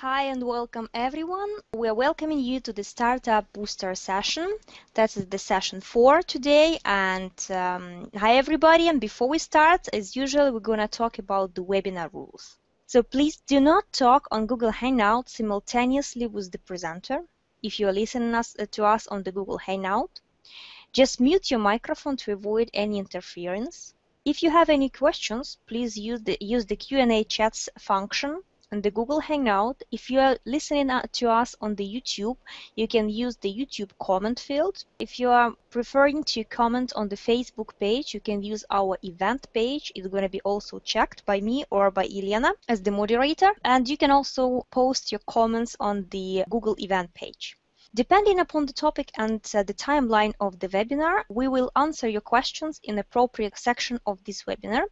Hi and welcome everyone. We are welcoming you to the Startup Booster session. That is the session 4 today. And hi everybody. And before we start, as usual, we're going to talk about the webinar rules. So please do not talk on Google Hangout simultaneously with the presenter. If you are listening to us on the Google Hangout, just mute your microphone to avoid any interference. If you have any questions, please use the Q&A chats function on the Google Hangout. If you are listening to us on the YouTube, you can use the YouTube comment field. If you are preferring to comment on the Facebook page, you can use our event page. It's going to be also checked by me or by Ilyana as the moderator. And you can also post your comments on the Google event page. Depending upon the topic and the timeline of the webinar, we will answer your questions in the appropriate section of this webinar.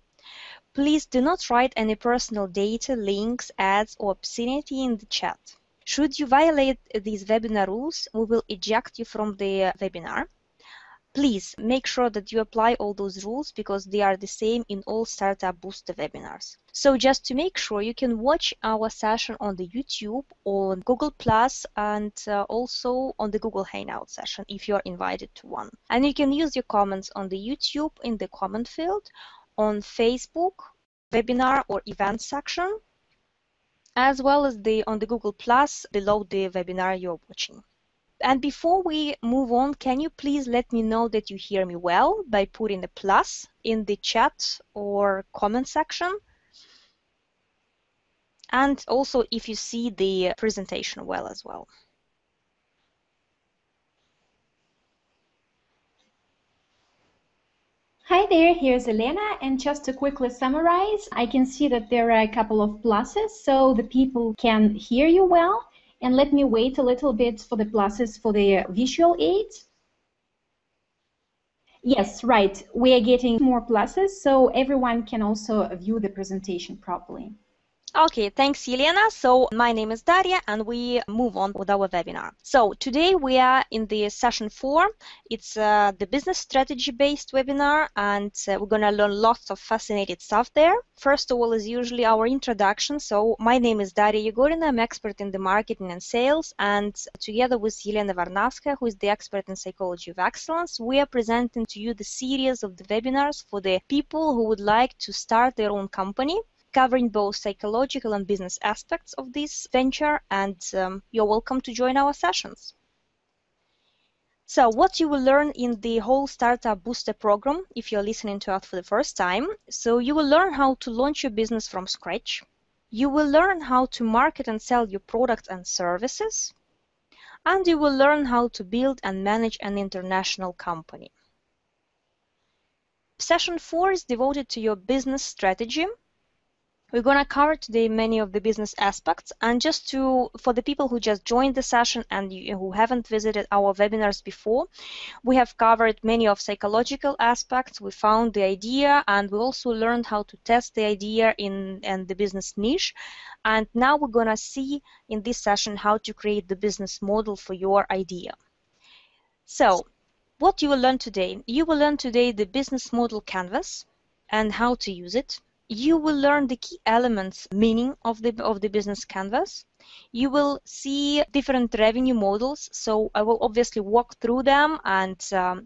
Please do not write any personal data, links, ads, or obscenity in the chat. Should you violate these webinar rules, we will eject you from the webinar. Please make sure that you apply all those rules because they are the same in all Startup Booster webinars. So just to make sure, you can watch our session on the YouTube, on Google+, and also on the Google Hangout session if you are invited to one. And you can use your comments on the YouTube in the comment field, on Facebook, webinar or event section, as well as on the Google+ below the webinar you're watching. And before we move on, can you please let me know that you hear me well by putting a plus in the chat or comment section? And also if you see the presentation well as well. Hi there, here's Elena, and just to quickly summarize, I can see that there are a couple of pluses, so the people can hear you well. And let me wait a little bit for the pluses for the visual aids. Yes, right, we are getting more pluses, so everyone can also view the presentation properly. Okay, thanks, Yelena. So my name is Daria, and we move on with our webinar. So today we are in the session 4. It's the business strategy-based webinar, and we're going to learn lots of fascinating stuff there. First of all, is usually our introduction. So my name is Daria Yegorina. I'm expert in the marketing and sales, and together with Yelena Varnavska, who is the expert in psychology of excellence, we are presenting to you the series of the webinars for the people who would like to start their own company, covering both psychological and business aspects of this venture, and you're welcome to join our sessions. So what you will learn in the whole Startup Booster program, if you're listening to us for the first time, so you will learn how to launch your business from scratch. You will learn how to market and sell your products and services, and you will learn how to build and manage an international company. Session 4 is devoted to your business strategy. We're going to cover today many of the business aspects, and just for the people who just joined the session and who haven't visited our webinars before, we have covered many of psychological aspects. We found the idea, and we also learned how to test the idea in the business niche. And now we're going to see in this session how to create the business model for your idea. So what you will learn today? You will learn today the business model canvas and how to use it. You will learn the key elements, meaning of the business canvas. You will see different revenue models. So I will obviously walk through them, and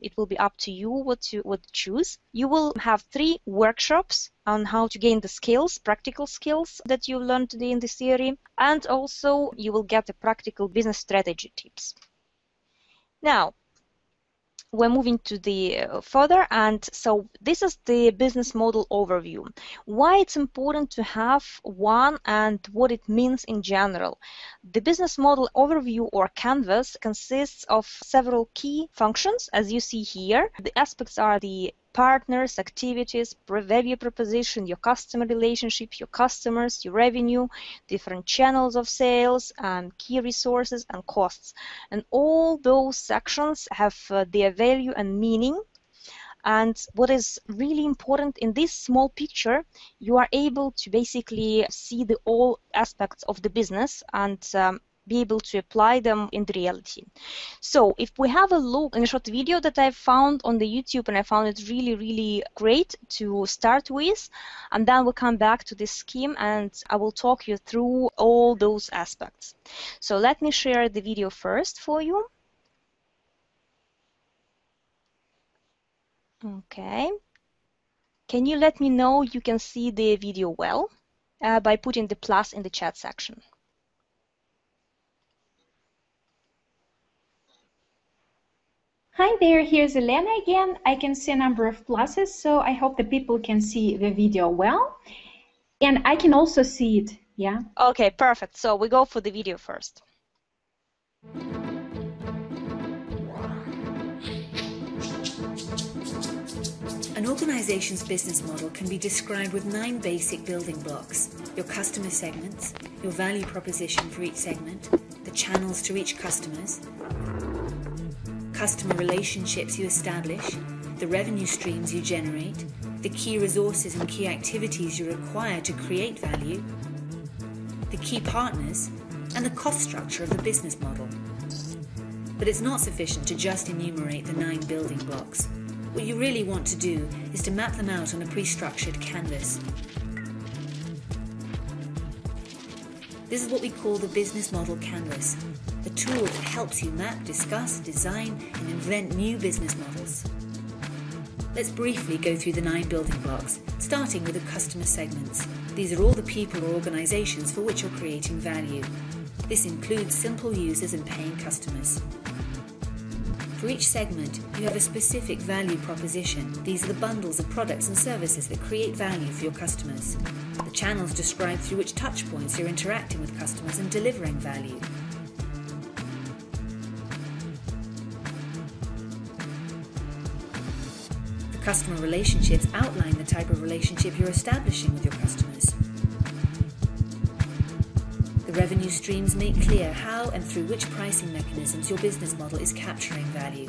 it will be up to you what to choose. You will have 3 workshops on how to gain the skills, practical skills that you learned today in this theory, and also you will get the practical business strategy tips. Now, we're moving to the further, and so this is the business model overview. Why it's important to have one and what it means in general. The business model overview or canvas consists of several key functions, as you see here. The aspects are the partners, activities, value proposition, your customer relationship, your customers, your revenue, different channels of sales, and key resources and costs. And all those sections have their value and meaning. And what is really important in this small picture, you are able to basically see all aspects of the business, and be able to apply them in the reality. So if we have a look in a short video that I found on the YouTube, and I found it really, really great to start with, and then we'll come back to this scheme and I will talk you through all those aspects. So let me share the video first for you. Okay. Can you let me know you can see the video well by putting the plus in the chat section? Hi there, here's Elena again. I can see a number of pluses, so I hope the people can see the video well. And I can also see it, yeah? Okay, perfect. So we go for the video first. An organization's business model can be described with 9 basic building blocks: your customer segments, your value proposition for each segment, the channels to reach customers, customer relationships you establish, the revenue streams you generate, the key resources and key activities you require to create value, the key partners, and the cost structure of the business model. But it's not sufficient to just enumerate the 9 building blocks. What you really want to do is to map them out on a pre-structured canvas. This is what we call the business model canvas, a tool that helps you map, discuss, design, and invent new business models. Let's briefly go through the 9 building blocks, starting with the customer segments. These are all the people or organizations for which you're creating value. This includes simple users and paying customers. For each segment, you have a specific value proposition. These are the bundles of products and services that create value for your customers. The channels describe through which touchpoints you're interacting with customers and delivering value. The customer relationships outline the type of relationship you're establishing with your customers. The revenue streams make clear how and through which pricing mechanisms your business model is capturing value.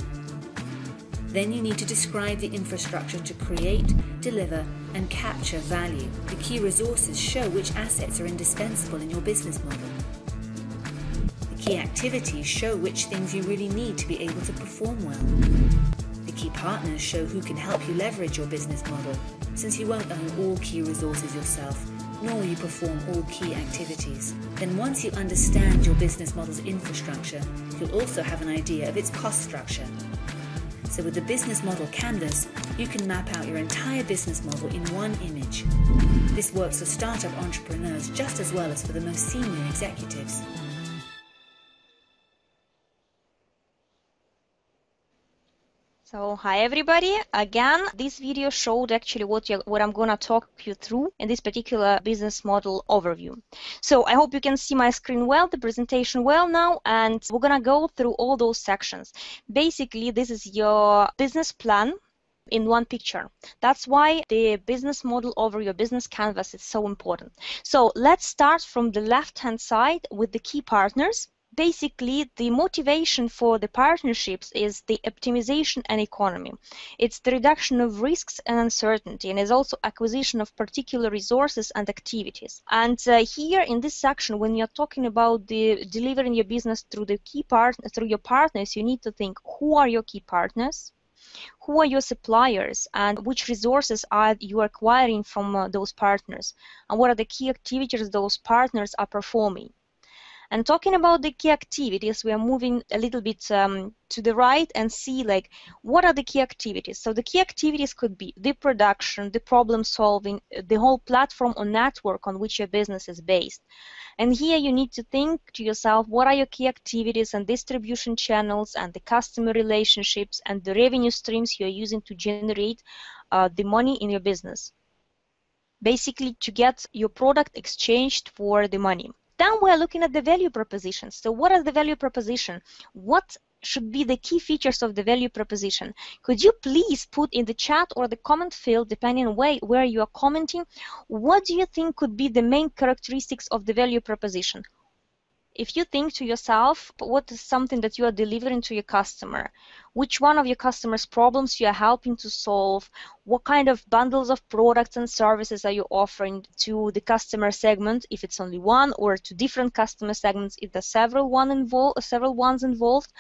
Then you need to describe the infrastructure to create, deliver, and capture value. The key resources show which assets are indispensable in your business model. The key activities show which things you really need to be able to perform well. The key partners show who can help you leverage your business model, since you won't own all key resources yourself, nor will you perform all key activities. Then once you understand your business model's infrastructure, you'll also have an idea of its cost structure. So with the business model canvas, you can map out your entire business model in one image. This works for startup entrepreneurs just as well as for the most senior executives. So hi everybody, again this video showed actually what I'm gonna talk you through in this particular business model overview. So I hope you can see my screen well, the presentation well now, and we're gonna go through all those sections. Basically this is your business plan in one picture. That's why the business model over your business canvas is so important. So let's start from the left hand side with the key partners. Basically, the motivation for the partnerships is the optimization and economy. It's the reduction of risks and uncertainty, and is also acquisition of particular resources and activities. And here in this section, when you're talking about the delivering your business through the through your partners, you need to think who are your key partners, who are your suppliers, and which resources are you acquiring from those partners, and what are the key activities those partners are performing. And talking about the key activities, we are moving a little bit to the right and see like what are the key activities. So the key activities could be the production, the problem solving, the whole platform or network on which your business is based. And here you need to think to yourself, what are your key activities and distribution channels and the customer relationships and the revenue streams you are using to generate the money in your business. Basically to get your product exchanged for the money. Then we're looking at the value proposition. So what is the value proposition? What should be the key features of the value proposition? Could you please put in the chat or the comment field, depending on where you are commenting, what do you think could be the main characteristics of the value proposition? if you think to yourself, what is something that you are delivering to your customer? Which one of your customers' problems you are helping to solve? What kind of bundles of products and services are you offering to the customer segment, if it's only one, or to different customer segments if there's several ones involved?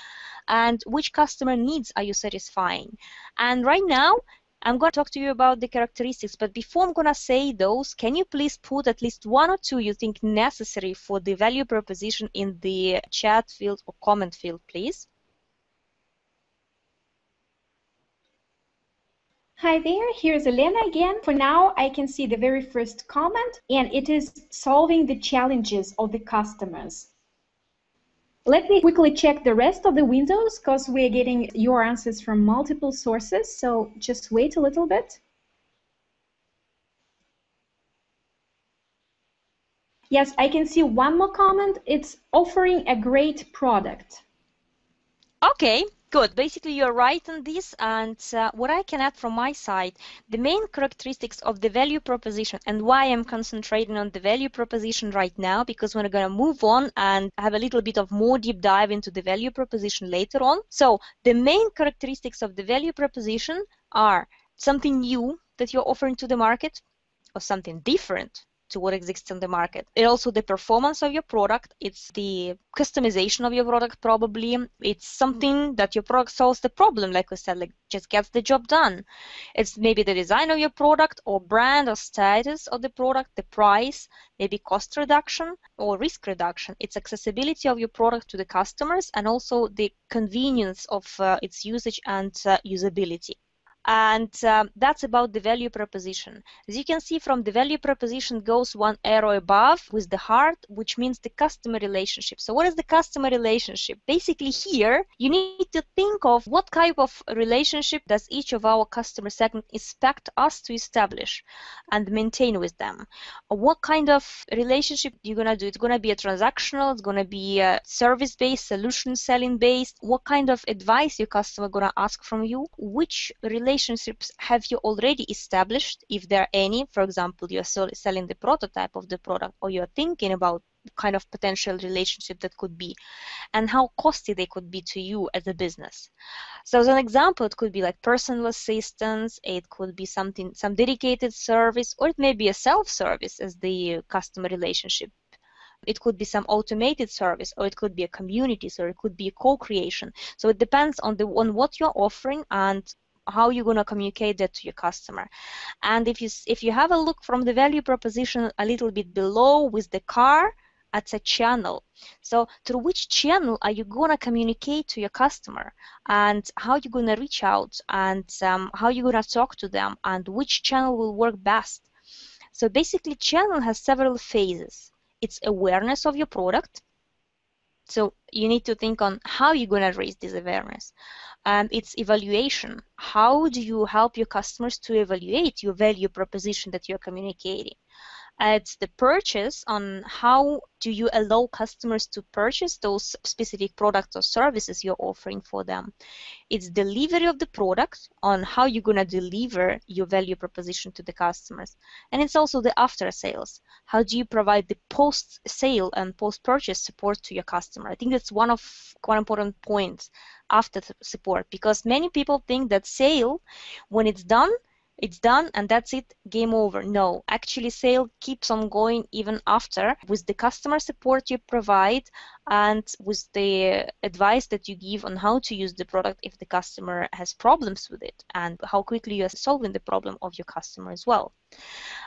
And which customer needs are you satisfying? And right now, I'm going to talk to you about the characteristics, but before I'm going to say those, can you please put at least one or two you think necessary for the value proposition in the chat field or comment field, please? Hi there, here's Elena again. For now, I can see the very first comment, and it is solving the challenges of the customers. Let me quickly check the rest of the windows because we're getting your answers from multiple sources, so just wait a little bit. Yes, I can see one more comment. It's offering a great product. Okay, good. Basically, you're right on this, and what I can add from my side, the main characteristics of the value proposition and why I'm concentrating on the value proposition right now, because we're going to move on and have a little bit of more deep dive into the value proposition later on. So the main characteristics of the value proposition are something new that you're offering to the market or something different to what exists in the market. It's also the performance of your product. It's the customization of your product, probably. It's something that your product solves the problem, like we said, like just gets the job done. It's maybe the design of your product or brand or status of the product, the price, maybe cost reduction or risk reduction. It's accessibility of your product to the customers and also the convenience of its usage and usability. And that's about the value proposition. As you can see, from the value proposition goes one arrow above with the heart, which means the customer relationship. So what is the customer relationship? Basically here, you need to think of what type of relationship does each of our customer segment expect us to establish and maintain with them. What kind of relationship you're going to do? It's going to be a transactional, it's going to be a service-based, solution selling based. What kind of advice your customer going to ask from you? Which relationships have you already established, if there are any? For example, you're selling the prototype of the product, or you're thinking about kind of potential relationship that could be, and how costly they could be to you as a business. So as an example, it could be like personal assistance, it could be some dedicated service, or it may be a self-service as the customer relationship. It could be some automated service, or it could be a community, so it could be a co-creation. So it depends on what you're offering and how you're going to communicate that to your customer. And if you have a look from the value proposition a little bit below with the car, it's a channel. So through which channel are you going to communicate to your customer, and how you're going to reach out, and how you're going to talk to them, and which channel will work best. So basically, channel has several phases. It's awareness of your product. So you need to think on how you're going to raise this awareness. It's evaluation. How do you help your customers to evaluate your value proposition that you're communicating? It's the purchase, on how do you allow customers to purchase those specific products or services you're offering for them. It's delivery of the product, on how you're going to deliver your value proposition to the customers. And it's also the after sales. How do you provide the post-sale and post-purchase support to your customer? I think that's one of quite important points, after support, because many people think that sale, when it's done and that's it, game over. No, actually sale keeps on going even after, with the customer support you provide and with the advice that you give on how to use the product if the customer has problems with it, and how quickly you're solving the problem of your customer as well.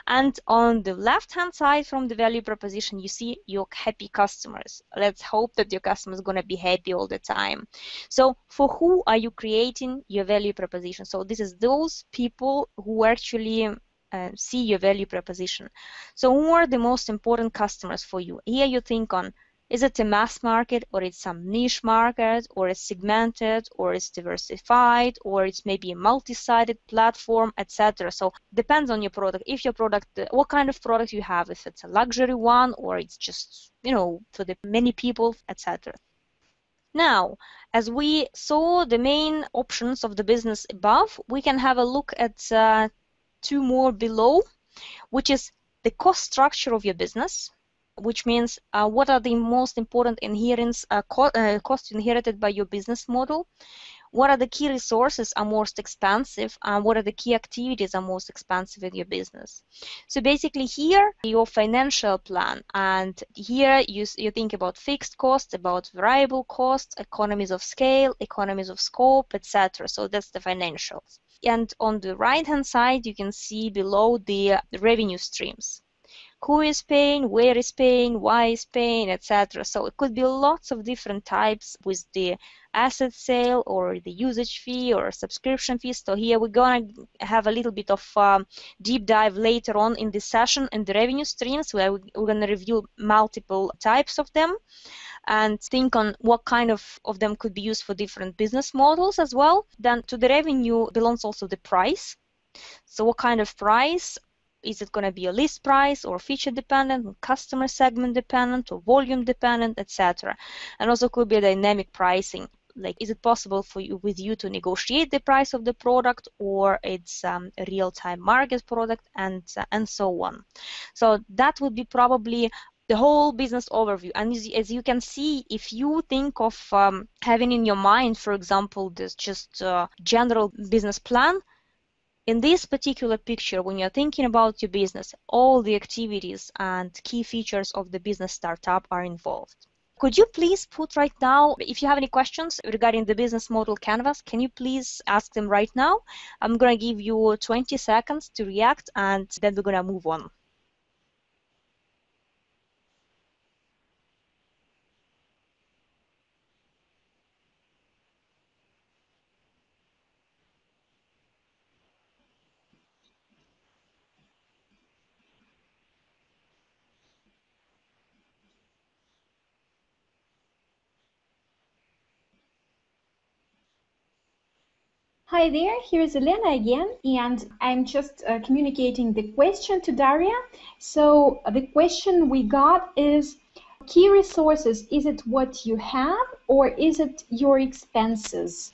And on the left hand side from the value proposition, you see your happy customers. Let's hope that your customer is going to be happy all the time. So for who are you creating your value proposition? So this is those people who actually see your value proposition. So who are the most important customers for you? Here you think on, is it a mass market, or it's some niche market, or it's segmented, or it's diversified, or it's maybe a multi-sided platform, etc. So depends on your product. If your product, what kind of product you have, if it's a luxury one, or it's just, for the many people, etc. Now, as we saw the main options of the business above, we can have a look at two more below, which is the cost structure of your business, which means what are the most important costs inherited by your business model, what are the key resources are most expensive, and what are the key activities are most expensive in your business. So basically here, your financial plan, and here you think about fixed costs, about variable costs, economies of scale, economies of scope, etc. So that's the financials. And on the right-hand side, you can see below the revenue streams. Who is paying, where is paying, why is paying, etc. So it could be lots of different types with the asset sale or the usage fee or subscription fee. So here we're going to have a little bit of deep dive later on in this session in the revenue streams, where we're going to review multiple types of them and think on what kind of them could be used for different business models as well. Then to the revenue belongs also the price. So what kind of price? Is it going to be a list price or feature dependent, customer segment dependent, or volume dependent, etc. And also could be a dynamic pricing. Like, is it possible for you to negotiate the price of the product, or it's a real-time market product, and so on. So that would be probably the whole business overview. And as you can see, if you think of having in your mind, for example, this just general business plan, in this particular picture, when you're thinking about your business, all the activities and key features of the business startup are involved. Could you please put right now, if you have any questions regarding the business model canvas, can you please ask them right now? I'm going to give you 20 seconds to react, and then we're going to move on. Hi there, here's Elena again, and I'm just communicating the question to Daria. So the question we got is, key resources, is it what you have or is it your expenses?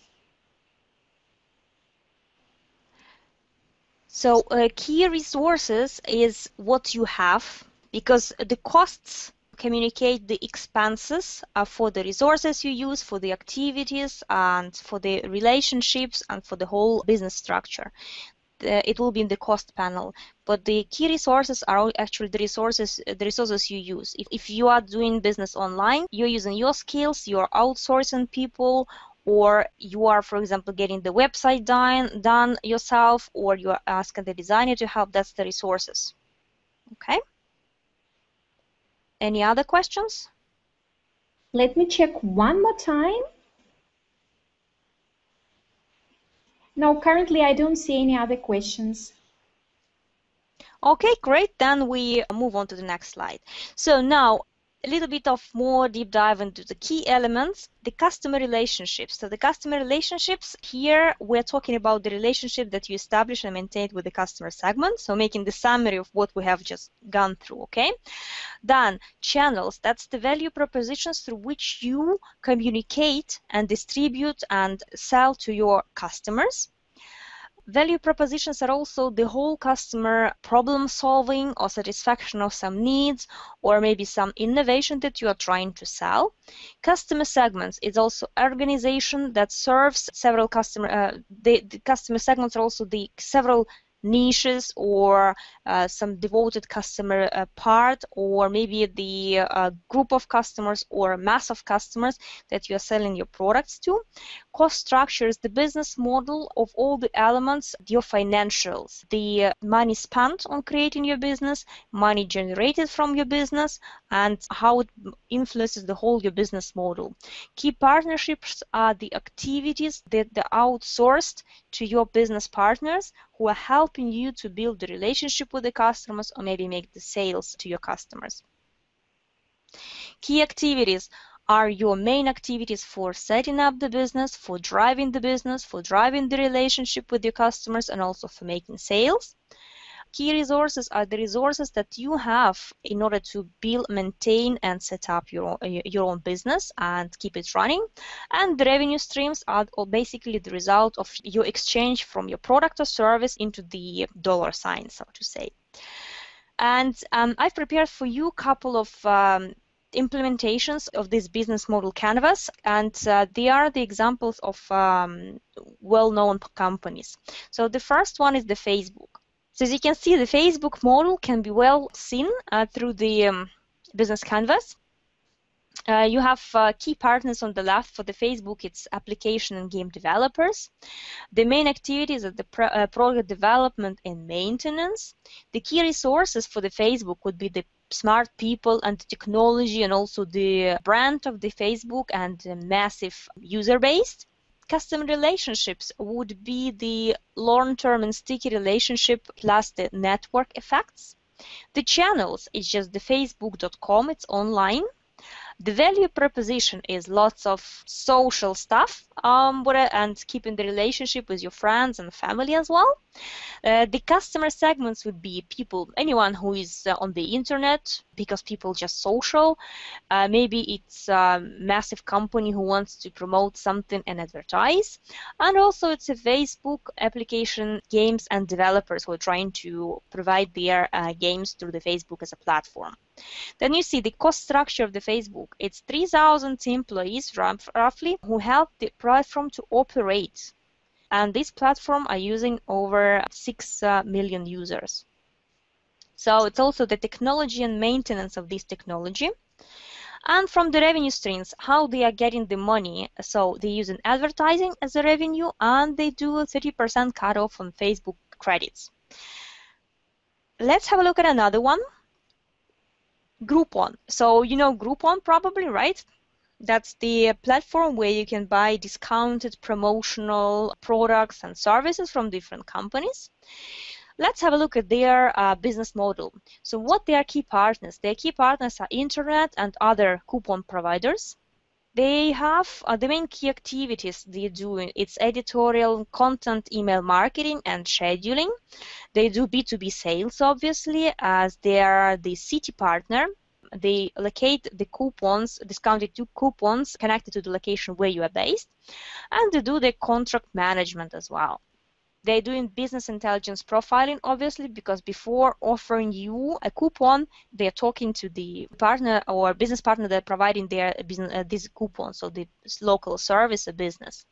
So key resources is what you have, because the costs communicate the expenses for the resources you use, for the activities, and for the relationships, and for the whole business structure. It will be in the cost panel, but the key resources are actually the resources you use. If you are doing business online, you're using your skills, you're outsourcing people, or you are, for example, getting the website done yourself, or you are asking the designer to help. That's the resources. Okay. Any other questions? Let me check one more time. No, currently I don't see any other questions. Okay, great. Then we move on to the next slide. So now a little bit of more deep dive into the key elements, the customer relationships. So the customer relationships, here we're talking about the relationship that you establish and maintain with the customer segment. So making the summary of what we have just gone through, okay? Then channels, that's the value propositions through which you communicate and distribute and sell to your customers. Value propositions are also the whole customer problem solving or satisfaction of some needs, or maybe some innovation that you are trying to sell. Customer segments is also organization that serves several customer, the customer segments are also the several niches or some devoted customer part, or maybe the group of customers or mass of customers that you are selling your products to. Cost structure is the business model of all the elements, your financials, the money spent on creating your business, money generated from your business, and how it influences the whole your business model. Key partnerships are the activities that are outsourced to your business partners who are helping you to build the relationship with the customers, or maybe make the sales to your customers. Key activities are your main activities for setting up the business, for driving the business, for driving the relationship with your customers, and also for making sales. Key resources are the resources that you have in order to build, maintain, and set up your own business and keep it running. And the revenue streams are basically the result of your exchange from your product or service into the dollar sign, so to say. And I've prepared for you a couple of implementations of this business model canvas, and they are the examples of well-known companies. So the first one is the Facebook. So as you can see, the Facebook model can be well seen through the business canvas. You have key partners on the left. For the Facebook, it's application and game developers. The main activities are the product development and maintenance. The key resources for the Facebook would be the smart people and the technology, and also the brand of the Facebook and the massive user base. Customer relationships would be the long-term and sticky relationship plus the network effects. The channels is just the facebook.com, it's online. The value proposition is lots of social stuff and keeping the relationship with your friends and family as well. The customer segments would be people, anyone who is on the internet, because people just social. Maybe it's a massive company who wants to promote something and advertise. And also it's a Facebook application, games and developers who are trying to provide their games through the Facebook as a platform. Then you see the cost structure of the Facebook. It's 3,000 employees roughly who help the platform to operate. And this platform are using over 6 million users. So it's also the technology and maintenance of this technology. And from the revenue streams, how they are getting the money. So they use advertising as a revenue, and they do a 30% cutoff on Facebook credits. Let's have a look at another one. Groupon. So you know Groupon probably, right? That's the platform where you can buy discounted promotional products and services from different companies. Let's have a look at their business model. So what their key partners? Their key partners are internet and other coupon providers. They have the main key activities they do. It's editorial, content, email marketing, and scheduling. They do B2B sales, obviously, as they are the city partner. They allocate the coupons, discounted coupons connected to the location where you are based, and they do the contract management as well. They're doing business intelligence profiling, obviously, because before offering you a coupon, they're talking to the partner or business partner that are providing their business, these coupons, so the local service or business.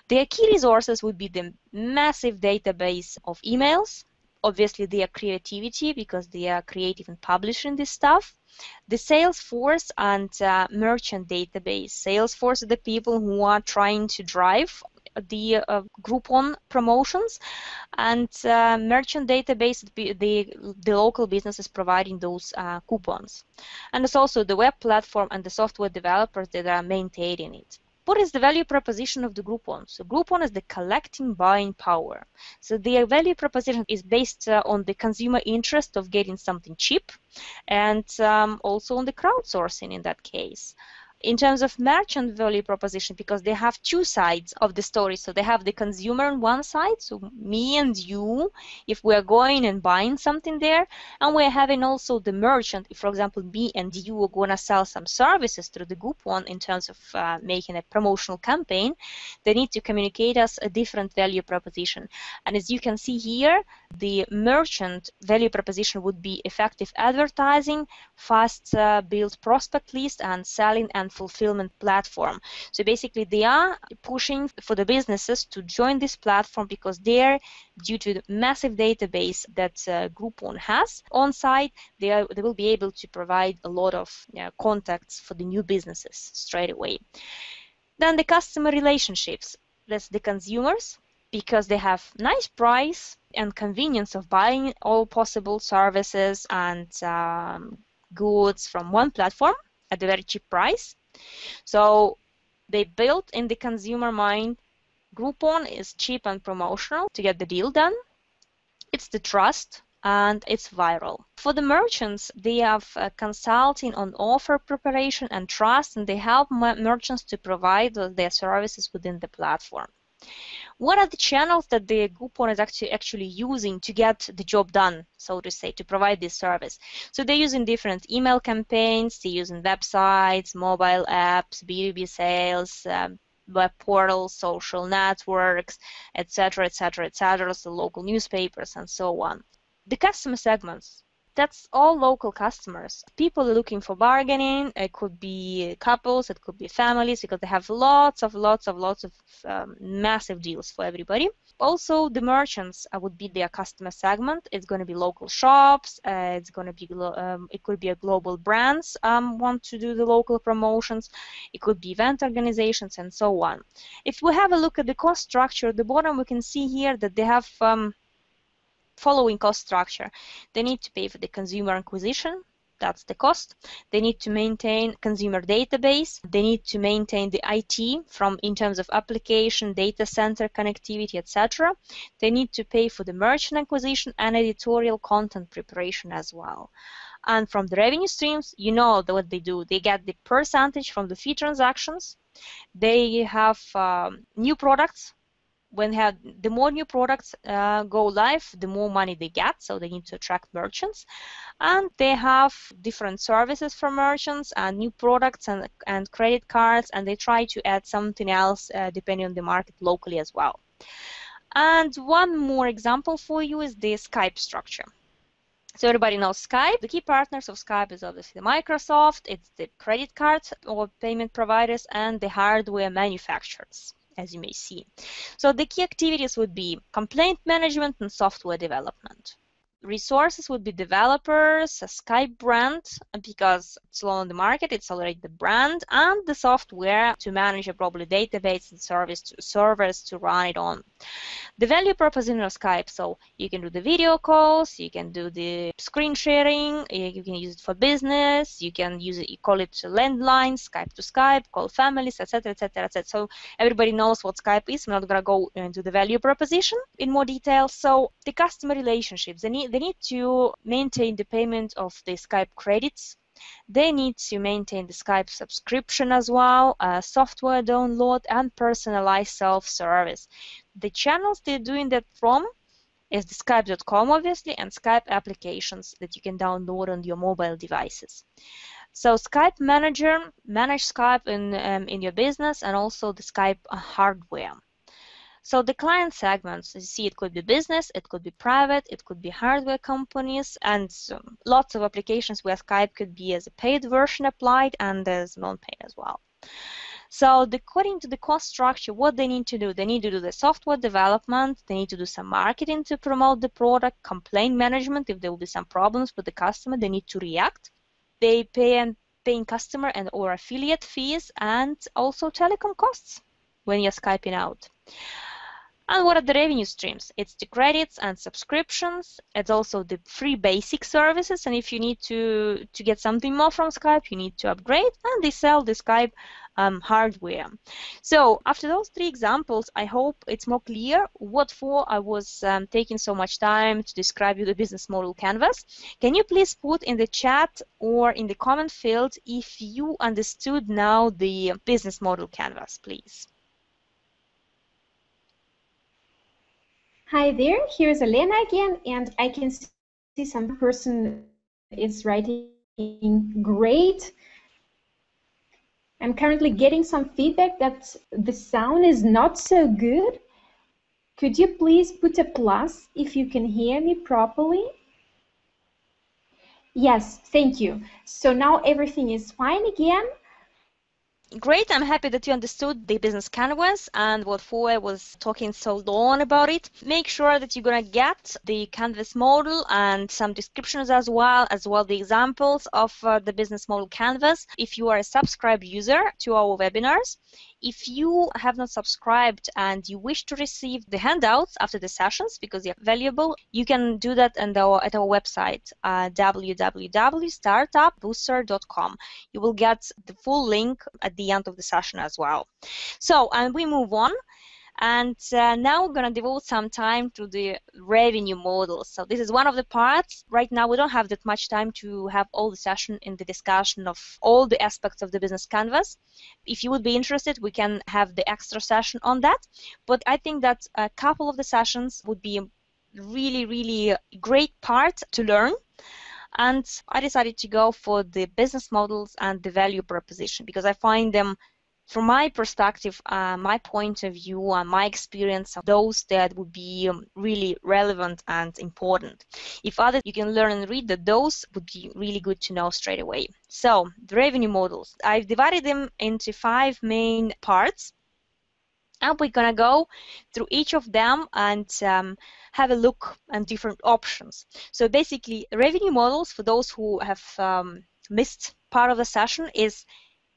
Their key resources would be the massive database of emails, obviously their creativity, because they are creative and publishing this stuff, the Salesforce and merchant database. Salesforce are the people who are trying to drive the Groupon promotions, and merchant database, the local businesses providing those coupons. And it's also the web platform and the software developers that are maintaining it. What is the value proposition of the Groupon? So Groupon is the collecting buying power. So their value proposition is based on the consumer interest of getting something cheap, and also on the crowdsourcing in that case. In terms of merchant value proposition, because they have two sides of the story. So they have the consumer on one side, so me and you, if we're going and buying something there, and we're having also the merchant, if for example me and you are going to sell some services through the Groupon in terms of making a promotional campaign, they need to communicate us a different value proposition. And as you can see here, the merchant value proposition would be effective advertising, fast build prospect list, and selling and fulfillment platform. So basically they are pushing for the businesses to join this platform because they're, due to the massive database that Groupon has on site, they will be able to provide a lot of contacts for the new businesses straight away. Then the customer relationships, that's the consumers, because they have nice price and convenience of buying all possible services and goods from one platform at a very cheap price. So they built in the consumer mind, Groupon is cheap and promotional to get the deal done. It's the trust and it's viral. For the merchants, they have consulting on offer preparation and trust, and they help merchants to provide their services within the platform. What are the channels that the Groupon is actually using to get the job done, so to say, to provide this service? So they're using different email campaigns, they're using websites, mobile apps, B2B sales, web portals, social networks, etc., etc., etc., so local newspapers and so on. The customer segments. That's all local customers. People looking for bargaining. It could be couples, it could be families, because they have lots of massive deals for everybody. Also, the merchants would be their customer segment. It's going to be local shops. It's going to be it could be a global brands want to do the local promotions. It could be event organizations and so on. If we have a look at the cost structure at the bottom, we can see here that they have following cost structure. They need to pay for the consumer acquisition. That's the cost. They need to maintain consumer database. They need to maintain the IT in terms of application, data center connectivity, etc. They need to pay for the merchant acquisition and editorial content preparation as well. And from the revenue streams, you know what they do. They get the percentage from the fee transactions. They have new products. The more new products go live, the more money they get, so they need to attract merchants. And they have different services for merchants and new products and credit cards, and they try to add something else depending on the market locally as well. And one more example for you is the Skype structure. So everybody knows Skype. The key partners of Skype is obviously Microsoft, it's the credit cards or payment providers, and the hardware manufacturers, as you may see. So the key activities would be complaint management and software development. Resources would be developers, a Skype brand, because it's low on the market, it's already the brand, and the software to manage a probably database and servers to run it on. The value proposition of Skype, so you can do the video calls, you can do the screen sharing, you can use it for business, you can use it, you call it landline, Skype to Skype, call families, etc., etc., etc. So everybody knows what Skype is. I'm not going to go into the value proposition in more detail. So the customer relationships, they need to maintain the payment of the Skype credits. They need to maintain the Skype subscription as well, software download, and personalized self-service. The channels they're doing that from is the Skype.com, obviously, and Skype applications that you can download on your mobile devices. So Skype Manager, manage Skype in your business, and also the Skype hardware. So the client segments, you see, it could be business, it could be private, it could be hardware companies, and lots of applications where Skype could be as a paid version applied and as non-paid as well. So according to the cost structure, what they need to do, they need to do the software development, they need to do some marketing to promote the product, complaint management, if there will be some problems with the customer, they need to react. They paying customer and or affiliate fees, and also telecom costs when you're Skyping out. And what are the revenue streams? It's the credits and subscriptions. It's also the free basic services. And if you need to get something more from Skype, you need to upgrade. And they sell the Skype hardware. So after those three examples, I hope it's more clear what for I was taking so much time to describe you the business model canvas. Can you please put in the chat or in the comment field if you understood now the business model canvas, please? Hi there, here's Elena again, and I can see some person is writing great. I'm currently getting some feedback that the sound is not so good. Could you please put a plus if you can hear me properly? Yes, thank you. So now everything is fine again. Great, I'm happy that you understood the business canvas and what Foe was talking so long about it. Make sure that you're going to get the canvas model and some descriptions as well the examples of the business model canvas if you are a subscribed user to our webinars. If you have not subscribed and you wish to receive the handouts after the sessions because they're valuable, you can do that at our website, www.startupbooster.com. You will get the full link at the end of the session as well. So, and we move on. And now we're going to devote some time to the revenue model. So this is one of the parts. Right now we don't have that much time to have all the session in the discussion of all the aspects of the business canvas. If you would be interested, we can have the extra session on that. But I think that a couple of the sessions would be a really, really great part to learn. And I decided to go for the business models and the value proposition because I find them from my perspective, my point of view, and my experience, those that would be really relevant and important. If others you can learn and read, that those would be really good to know straight away. So the revenue models, I've divided them into 5 main parts, and we're gonna go through each of them and have a look at different options. So basically, revenue models, for those who have missed part of the session, is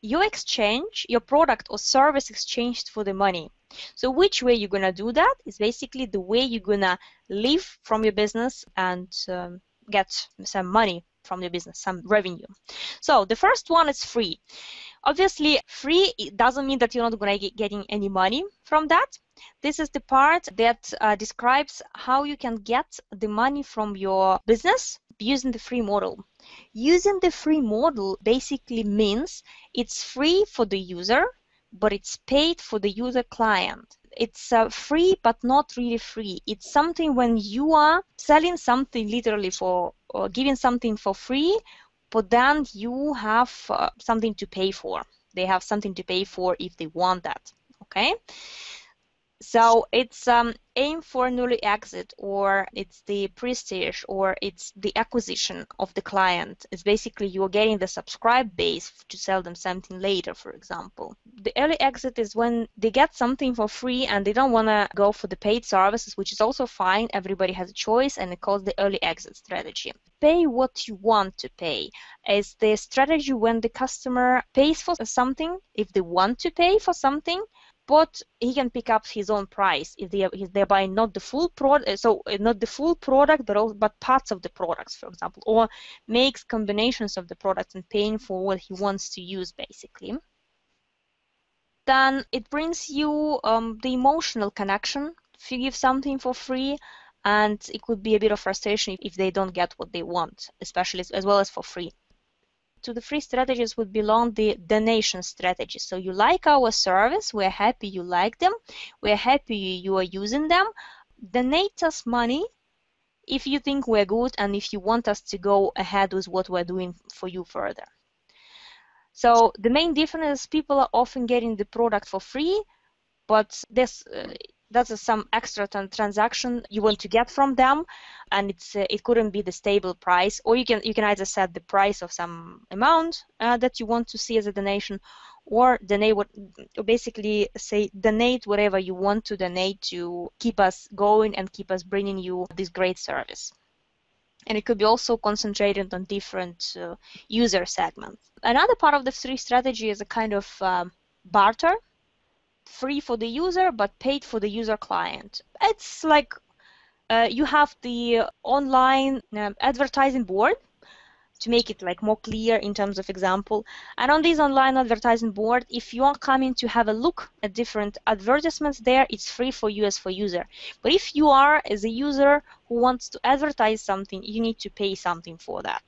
you exchange your product or service exchanged for the money. So which way you're gonna do that is basically the way you're gonna live from your business and get some money from your business, some revenue. So the first one is free. Obviously, free, it doesn't mean that you're not going to get getting any money from that. This is the part that describes how you can get the money from your business using the free model. Using the free model basically means it's free for the user, but it's paid for the user client. It's free, but not really free. It's something when you are selling something literally for, or giving something for free, but then you have something to pay for. They have something to pay for if they want that, okay? So it's aim for an early exit, or it's the prestige, or it's the acquisition of the client. It's basically you're getting the subscribe base to sell them something later, for example. The early exit is when they get something for free and they don't want to go for the paid services, which is also fine. Everybody has a choice, and it calls the early exit strategy. Pay what you want to pay is the strategy when the customer pays for something, if they want to pay for something, but he can pick up his own price if they're buying not the full product, so not the full product, but parts of the products, for example, or makes combinations of the products and paying for what he wants to use, basically. Then it brings you the emotional connection if you give something for free, and it could be a bit of frustration if they don't get what they want, especially as well as for free. To the free strategies would belong the donation strategy. So you like our service, we're happy you like them, we're happy you are using them. Donate us money if you think we're good and if you want us to go ahead with what we're doing for you further. So the main difference is people are often getting the product for free, but that's some extra transaction you want to get from them, and it couldn't be the stable price, or you can either set the price of some amount that you want to see as a donation, or basically say donate whatever you want to donate to keep us going and keep us bringing you this great service. And it could be also concentrated on different user segments. Another part of the free strategy is a kind of barter. Free for the user, but paid for the user client. It's like you have the online advertising board, to make it like more clear in terms of example. And on this online advertising board, if you are coming to have a look at different advertisements there, it's free for you as for user. But if you are as a user who wants to advertise something, you need to pay something for that.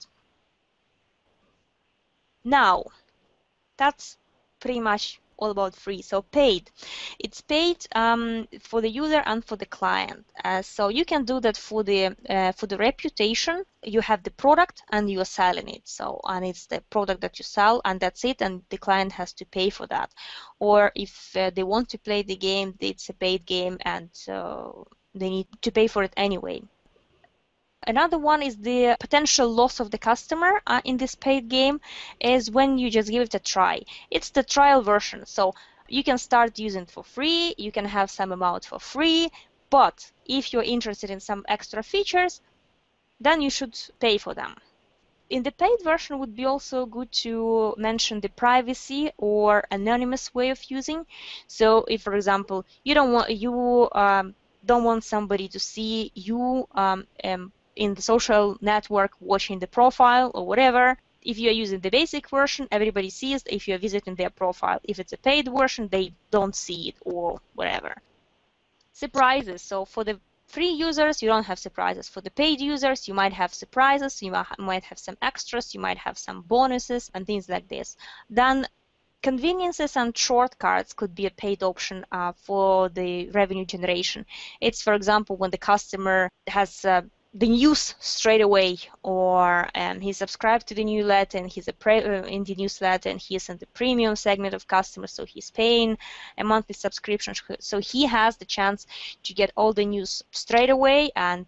Now, that's pretty much all about free. So paid, it's paid for the user and for the client. So you can do that for the reputation. You have the product and you are selling it. So, and it's the product that you sell, and that's it, and the client has to pay for that. Or if they want to play the game, it's a paid game, and they need to pay for it anyway. Another one is the potential loss of the customer in this paid game is when you just give it a try. It's the trial version, so you can start using it for free, you can have some amount for free, but if you're interested in some extra features, then you should pay for them. In the paid version, would be also good to mention the privacy or anonymous way of using. So if, for example, you don't want somebody to see you in the social network watching the profile or whatever. If you're using the basic version, everybody sees if you're visiting their profile. If it's a paid version, they don't see it or whatever. Surprises. So for the free users, you don't have surprises. For the paid users, you might have surprises, you might have some extras, you might have some bonuses and things like this. Then conveniences and shortcuts could be a paid option for the revenue generation. It's, for example, when the customer has the news straight away, or he subscribed to the newsletter and he's in the newsletter and he's in the premium segment of customers, so he's paying a monthly subscription, so he has the chance to get all the news straight away, and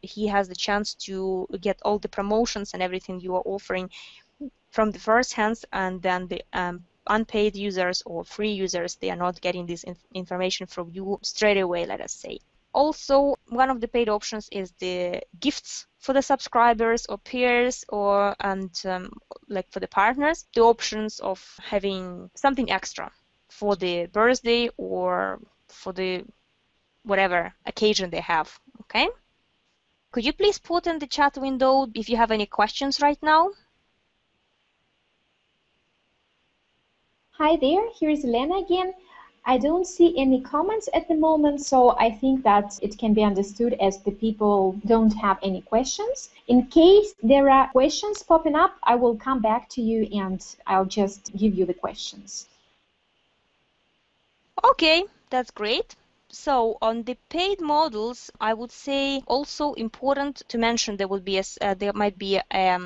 he has the chance to get all the promotions and everything you are offering from the first hands, and then the unpaid users or free users, they are not getting this information from you straight away, let us say. Also, one of the paid options is the gifts for the subscribers or peers, or like for the partners, the options of having something extra for the birthday or for the whatever occasion they have. Okay? Could you please put in the chat window if you have any questions right now? Hi there, here's Elena again. I don't see any comments at the moment, so I think that it can be understood as the people don't have any questions. In case there are questions popping up, I will come back to you and I'll just give you the questions. Okay, that's great. So on the paid models, I would say also important to mention there will be there might be a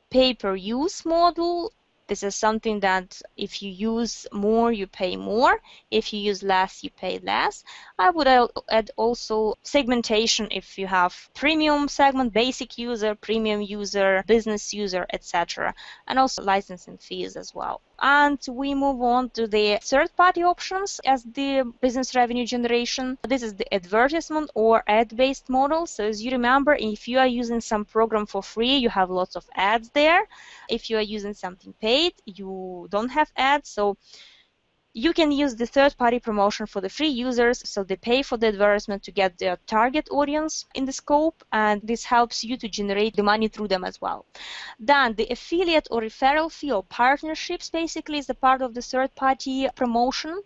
pay-per-use model. This is something that if you use more, you pay more. If you use less, you pay less. I would add also segmentation if you have premium segment, basic user, premium user, business user, etc. And also licensing fees as well. And we move on to the third-party options as the business revenue generation. This is the advertisement or ad-based model. So as you remember, if you are using some program for free, you have lots of ads there. If you are using something paid, you don't have ads. So you can use the third-party promotion for the free users, so they pay for the advertisement to get their target audience in the scope, and this helps you to generate the money through them as well. Then the affiliate or referral fee or partnerships basically is a part of the third-party promotion.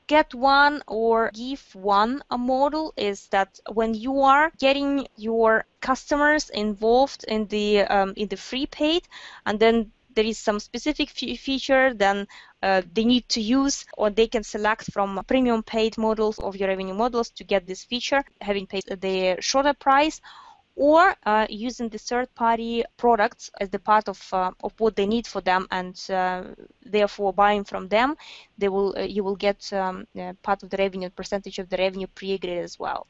Get one or give one a model is that when you are getting your customers involved in the free paid, and then there is some specific feature, then they need to use, or they can select from premium paid models of your revenue models to get this feature, having paid the shorter price, or using the third-party products as the part of what they need for them, and therefore buying from them, they will you will get part of the revenue, percentage of the revenue pre-agreed as well.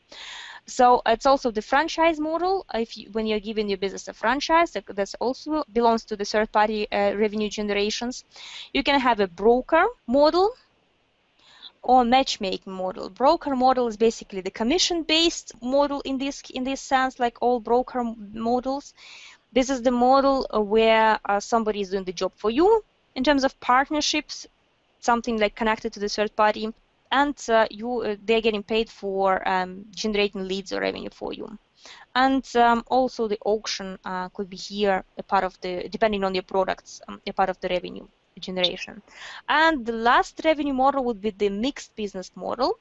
So it's also the franchise model. When you're giving your business a franchise, that also belongs to the third-party revenue generations. You can have a broker model or matchmaking model. Broker model is basically the commission-based model in this sense, like all broker models. This is the model where somebody is doing the job for you in terms of partnerships, something like connected to the third party, and they're getting paid for generating leads or revenue for you. And also the auction could be here a part of the, depending on your products, a part of the revenue generation. And the last revenue model would be the mixed business model.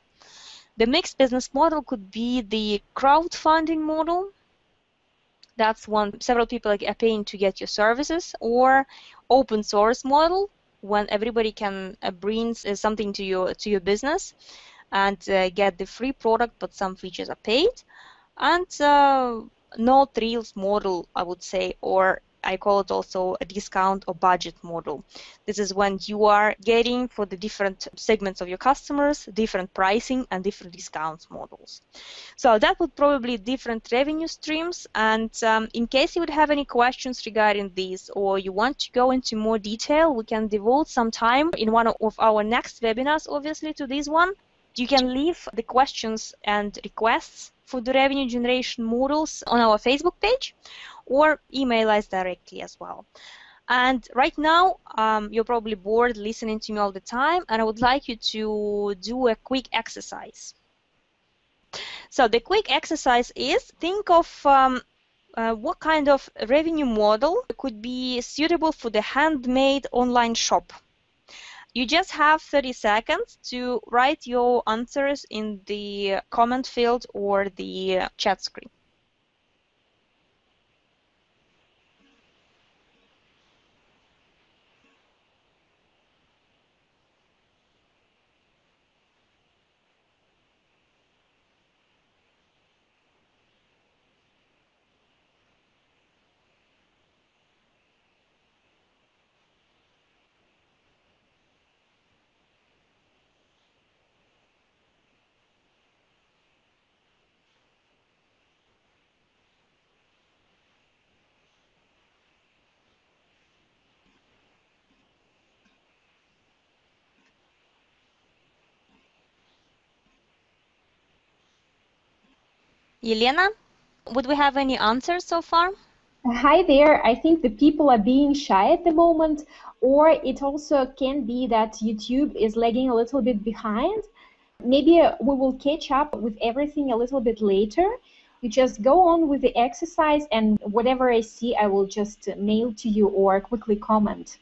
The mixed business model could be the crowdfunding model. That's one several people are paying to get your services, or open source model, when everybody can bring something to your business and get the free product, but some features are paid. And no thrills model, I would say, or I call it also a discount or budget model. This is when you are getting for the different segments of your customers, different pricing and different discounts models. So that would probably different revenue streams. And in case you would have any questions regarding these, or you want to go into more detail, we can devote some time in one of our next webinars, obviously, to this one. You can leave the questions and requests for the revenue generation models on our Facebook page, or email us directly as well. And right now, you're probably bored listening to me all the time, and I would like you to do a quick exercise. So the quick exercise is, think of what kind of revenue model could be suitable for the handmade online shop. You just have 30 seconds to write your answers in the comment field or the chat screen. Elena, would we have any answers so far? Hi there. I think the people are being shy at the moment, or it also can be that YouTube is lagging a little bit behind. Maybe we will catch up with everything a little bit later. You just go on with the exercise, and whatever I see, I will just mail to you or quickly comment.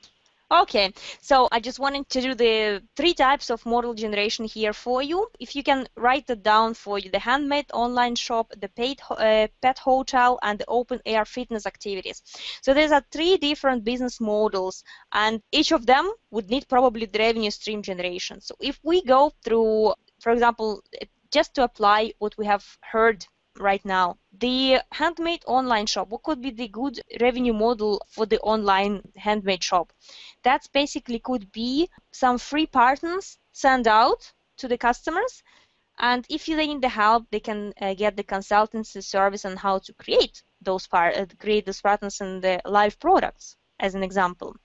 Okay, so I just wanted to do the 3 types of model generation here for you. If you can write it down for you, the handmade online shop, the pet hotel, and the open air fitness activities. So these are 3 different business models, and each of them would need probably the revenue stream generation. So if we go through, for example, just to apply what we have heard right now, the handmade online shop, what could be the good revenue model for the online handmade shop? That basically could be some free partners sent out to the customers, and if they need the help, they can get the consultancy service on how to create those partners and the live products, as an example.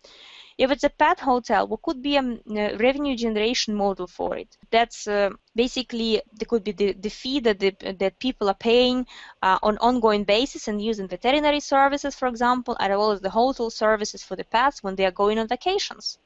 If it's a pet hotel, what could be a revenue generation model for it? That's basically, there could be the fee that people are paying on ongoing basis and using veterinary services, for example, as well as the hotel services for the pets when they are going on vacations.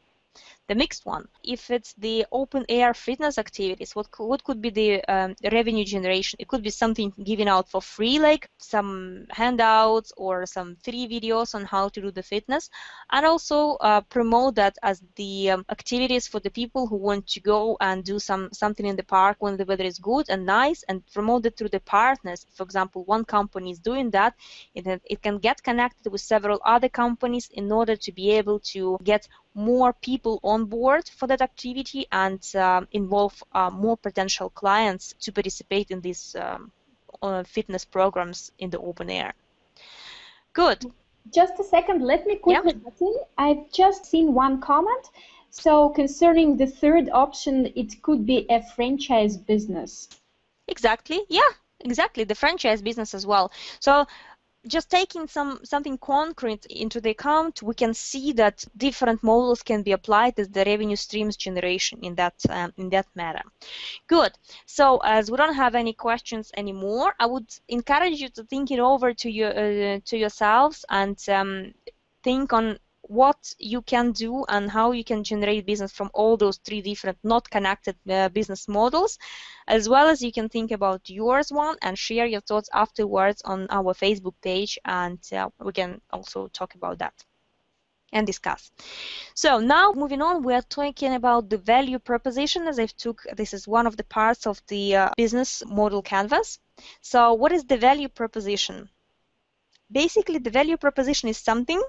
The mixed one. If it's the open air fitness activities, what could be the revenue generation? It could be something given out for free, like some handouts or some free videos on how to do the fitness, and also promote that as the activities for the people who want to go and do something in the park when the weather is good and nice, and promote it through the partners. For example, one company is doing that, it can get connected with several other companies in order to be able to get more people on board for that activity and involve more potential clients to participate in these fitness programs in the open air. Good. Just a second, let me quickly get in. I've just seen one comment. So concerning the third option, it could be a franchise business. Exactly. Yeah, exactly. The franchise business as well. So just taking something concrete into the account, we can see that different models can be applied as the revenue streams generation in that matter. Good. So as we don't have any questions anymore, I would encourage you to think it over to yourselves and think on what you can do and how you can generate business from all those 3 different not connected business models, as well as you can think about yours one and share your thoughts afterwards on our Facebook page, and we can also talk about that and discuss. So now moving on, we are talking about the value proposition, as this is one of the parts of the business model canvas. So what is the value proposition? Basically, the value proposition is something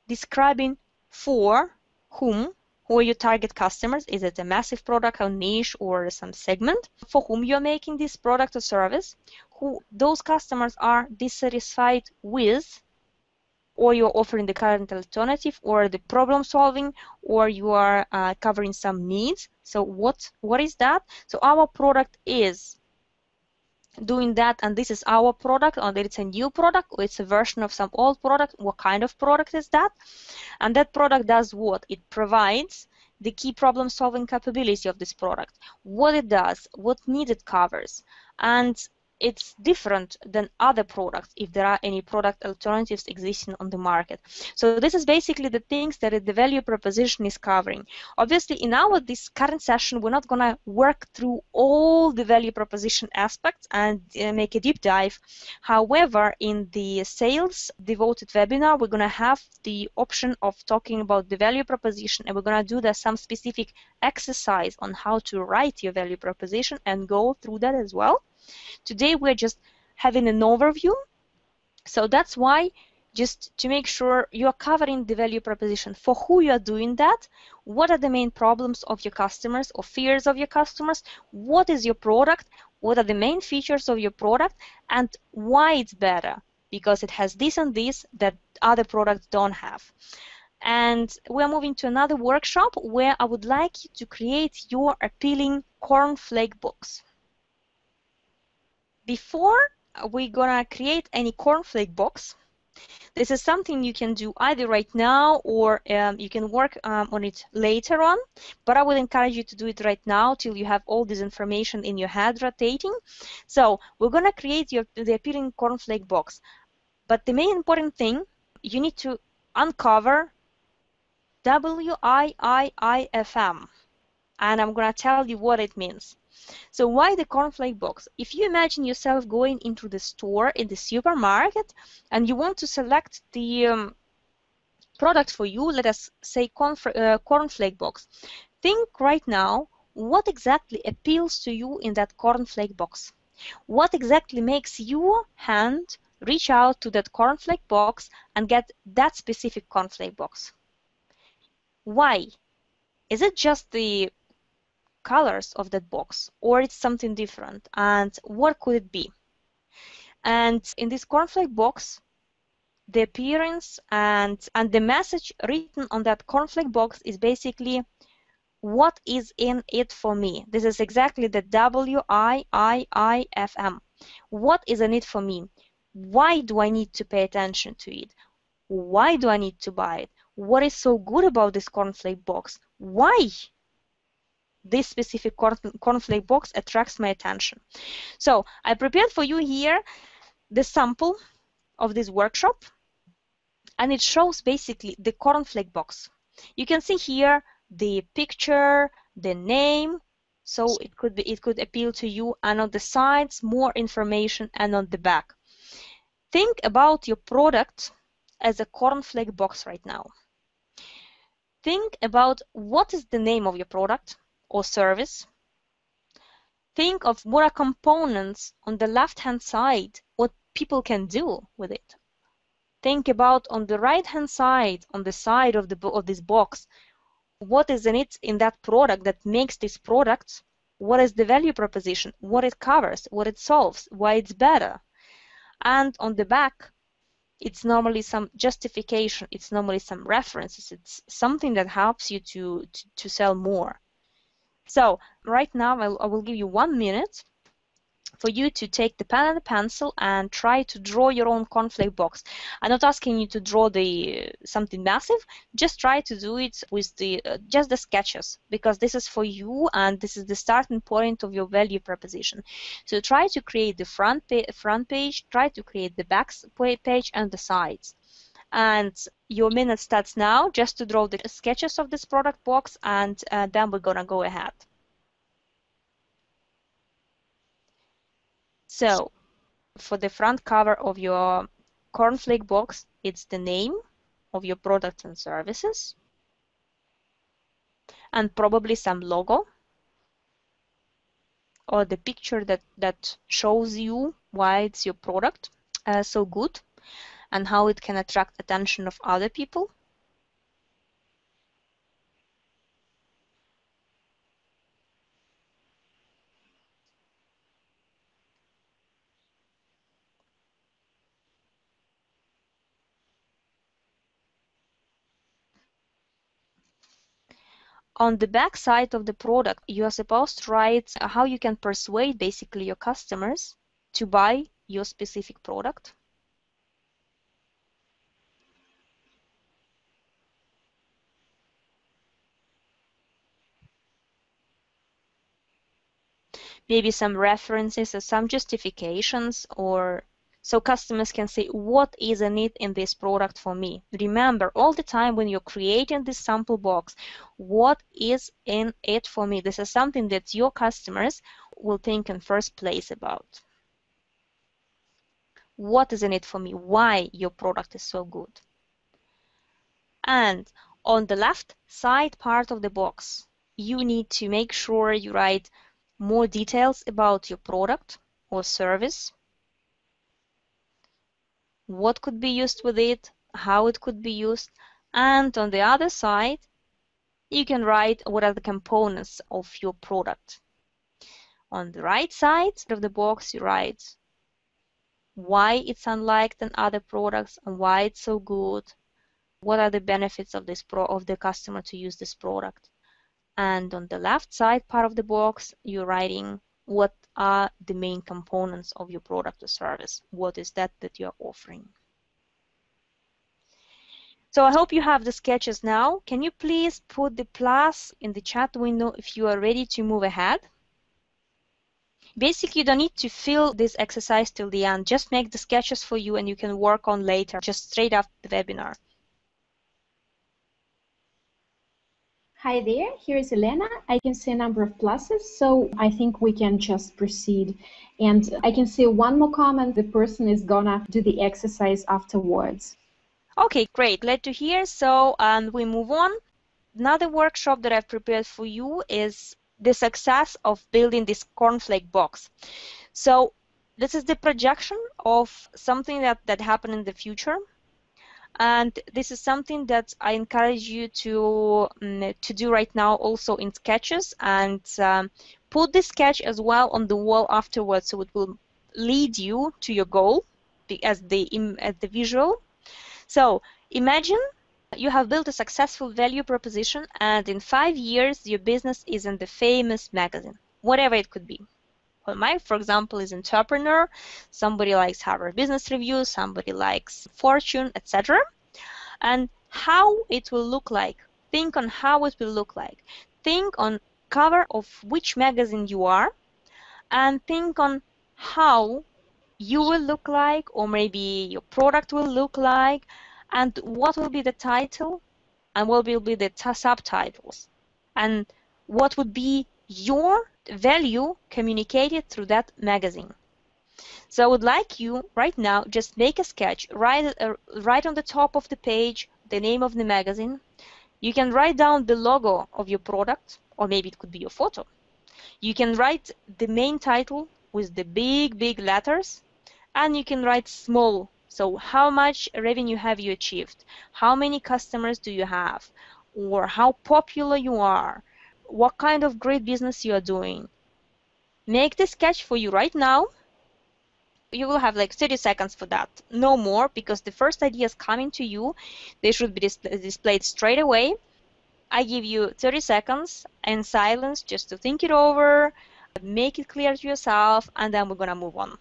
describing for whom, who are your target customers. Is it a massive product or niche or some segment? For whom you're making this product or service, who those customers are dissatisfied with, or you're offering the current alternative, or the problem solving, or you are covering some needs. So what is that? So our product is doing that, and this is our product, or it's a new product, or it's a version of some old product. What kind of product is that? And that product does what? It provides the key problem solving capability of this product, what it does, what need it covers, and it's different than other products if there are any product alternatives existing on the market. So this is basically the things that the value proposition is covering. Obviously, in this current session, we're not going to work through all the value proposition aspects and make a deep dive. However, in the sales devoted webinar, we're going to have the option of talking about the value proposition, and we're going to do some specific exercise on how to write your value proposition and go through that as well. Today we're just having an overview, so that's why, just to make sure you're covering the value proposition for who you are doing that, what are the main problems of your customers or fears of your customers, what is your product, what are the main features of your product, and why it's better, because it has this and this that other products don't have. And we're moving to another workshop where I would like you to create your appealing cornflake box. Before we're gonna create any cornflake box, This is something you can do either right now or you can work on it later on, but I would encourage you to do it right now till you have all this information in your head rotating. So we're going to create the appealing cornflake box, but the main important thing, you need to uncover WIIIFM, and I'm going to tell you what it means. So why the cornflake box? If you imagine yourself going into the store in the supermarket and you want to select the product for you, let us say cornflake box. Think right now, what exactly appeals to you in that cornflake box? What exactly makes your hand reach out to that cornflake box and get that specific cornflake box? Why? Is it just the colors of that box, or it's something different? And what could it be? And in this cornflake box, the appearance and the message written on that cornflake box is basically, what is in it for me? This is exactly the WIIIFM. What is in it for me? Why do I need to pay attention to it? Why do I need to buy it? What is so good about this cornflake box? Why this specific cornflake box attracts my attention? So I prepared for you here the sample of this workshop, and it shows basically the cornflake box. You can see here the picture, the name, so it could appeal to you, and on the sides more information, and on the back. Think about your product as a cornflake box right now. Think about what is the name of your product or service. Think of what are components on the left-hand side, what people can do with it. Think about on the right-hand side, on the side of this box, what is in it in that product that makes this product, what is the value proposition, what it covers, what it solves, why it's better. And on the back, it's normally some justification, it's normally some references, it's something that helps you to sell more. So right now I will give you 1 minute for you to take the pen and the pencil and try to draw your own cornflake box. I'm not asking you to draw something massive, just try to do it with just the sketches, because this is for you and this is the starting point of your value proposition. So try to create the front page, try to create the back page and the sides. And your minute starts now, just to draw the sketches of this product box, and then we're gonna go ahead. So for the front cover of your cornflake box, it's the name of your products and services, and probably some logo or the picture that shows you why it's your product so good and how it can attract attention of other people. On the back side of the product, you are supposed to write how you can persuade basically your customers to buy your specific product. Maybe some references or some justifications, or so customers can say, what is in it in this product for me? Remember all the time when you're creating this sample box, what is in it for me? This is something that your customers will think in first place about. What is in it for me? Why your product is so good? And on the left side part of the box, you need to make sure you write more details about your product or service, what could be used with it, how it could be used, and on the other side, you can write what are the components of your product. On the right side of the box, you write why it's unlike than other products and why it's so good, what are the benefits of the customer to use this product. And on the left side part of the box, you're writing what are the main components of your product or service. What is that you're offering? So I hope you have the sketches now. Can you please put the plus in the chat window if you are ready to move ahead? Basically, you don't need to fill this exercise till the end. Just make the sketches for you and you can work on later, just straight after the webinar. Hi there, here is Elena. I can see a number of pluses, so I think we can just proceed. And I can see one more comment, the person is gonna do the exercise afterwards. Okay, great, glad to hear. So we move on. Another workshop that I've prepared for you is the success of building this cornflake box. So this is the projection of something that happened in the future. And this is something that I encourage you to do right now also in sketches, and put the sketch as well on the wall afterwards, so it will lead you to your goal as the visual. So imagine you have built a successful value proposition, and in 5 years your business is in the famous magazine, whatever it could be. Well, mine, for example, is Entrepreneur. Somebody likes Harvard Business Review, somebody likes Fortune, etc. And how it will look like. Think on how it will look like. Think on cover of which magazine you are, and think on how you will look like, or maybe your product will look like, and what will be the title, and what will be the subtitles, and what would be your value communicated through that magazine. So I would like you right now just make a sketch, write on the top of the page the name of the magazine. You can write down the logo of your product, or maybe it could be your photo. You can write the main title with the big letters, and you can write small. So how much revenue have you achieved? How many customers do you have? Or how popular you are? What kind of great business you are doing? Make the sketch for you right now. You will have like 30 seconds for that, no more, because the first ideas coming to you, they should be displayed straight away. I give you 30 seconds in silence just to think it over, make it clear to yourself, and then we're gonna move on.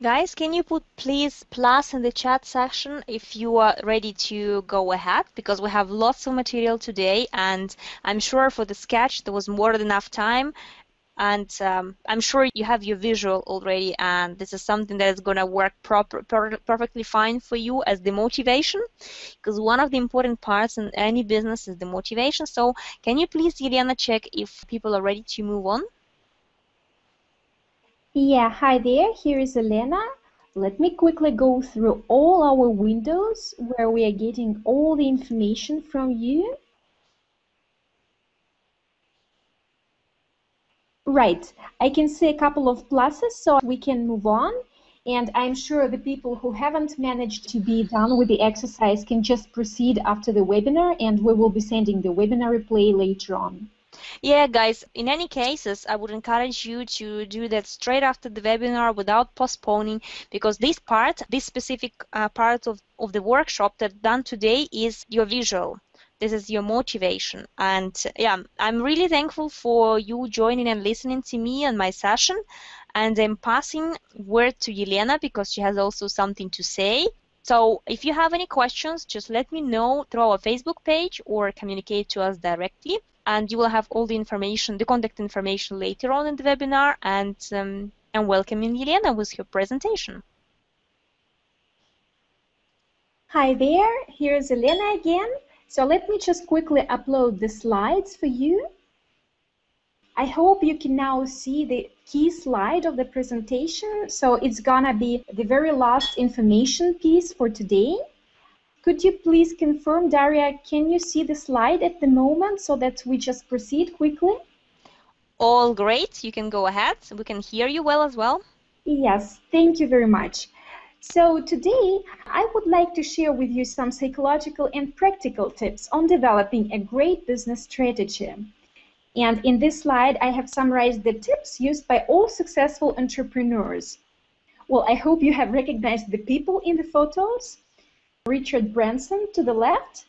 Guys, can you put please plus in the chat section if you are ready to go ahead, because we have lots of material today, and I'm sure for the sketch there was more than enough time, and I'm sure you have your visual already, and this is something that is going to work perfectly fine for you as the motivation, because one of the important parts in any business is the motivation. So can you please, Yelena, check if people are ready to move on? Yeah, hi there, here is Elena. Let me quickly go through all our windows where we are getting all the information from you. Right, I can see a couple of pluses, so we can move on. And I'm sure the people who haven't managed to be done with the exercise can just proceed after the webinar, and we will be sending the webinar replay later on. Yeah, guys, in any cases, I would encourage you to do that straight after the webinar without postponing, because this specific part of the workshop that done today is your visual. This is your motivation. And yeah, I'm really thankful for you joining and listening to me and my session. And I'm passing word to Yelena because she has also something to say. So if you have any questions, just let me know through our Facebook page or communicate to us directly. And you will have all the information, the contact information later on in the webinar. And welcoming Yelena with her presentation. Hi there, here's Elena again. So let me just quickly upload the slides for you. I hope you can now see the key slide of the presentation. So it's gonna be the very last information piece for today. Could you please confirm, Daria, can you see the slide at the moment so that we just proceed quickly? All great. You can go ahead. We can hear you well as well. Yes, thank you very much. So today, I would like to share with you some psychological and practical tips on developing a great business strategy. And in this slide, I have summarized the tips used by all successful entrepreneurs. Well, I hope you have recognized the people in the photos. Richard Branson to the left,